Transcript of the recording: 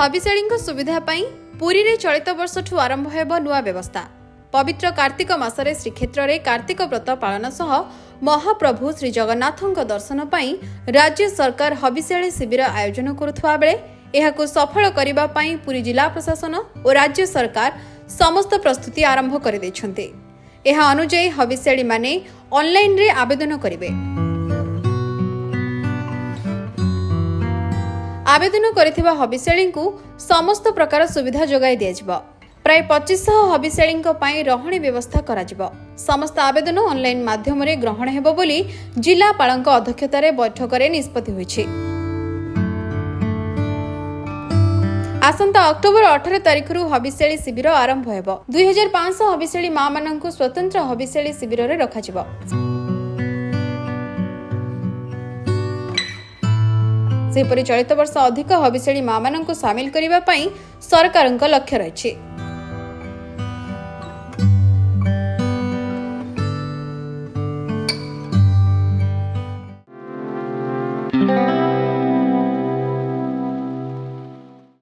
हबिशाड़ी सुविधा पुरी रे चलित वर्ष ठू आरंभ हेब नुआ व्यवस्था। पवित्र कार्तिक मासरे श्रीक्षेत्र में कार्तिक व्रत पालन सह महाप्रभु श्री जगन्नाथों दर्शन पाई राज्य सरकार हबिशाड़ी शिविर आयोजन करुवा बेले एहाकु सफल करिबा पाई पुरी जिला प्रशासन और राज्य सरकार समस्त प्रस्तुति आरंभ कर दैछन्ते। एहा अनुଯାयी हबिशाड़ी माने ऑनलाइन रे आवेदन करिवे। आवेदन करिथिबा हबिशाड़ी को समस्त प्रकार सुविधा जोगाई दिया। प्राय 2500 हबिशाड़ी रहणी व्यवस्था करा। समस्त आवेदन ऑनलाइन माध्यम रे ग्रहण हेबो बोली जिलापालक अध्यक्षतार बैठक में निष्पत्ति होईछि। आसंता अक्टोबर 18 तारिख हबिशाड़ी शिविर आरंभ हेबो। 2500 हबिशाड़ी मां माननकु स्वतंत्र हबिशाड़ी शिविर रे रखाजिबो। सेपरि चलित वर्ष अधिक हबिशाड़ी मां माननकु शामिल करिबा पई सरकारक लक्ष्य रहिछि।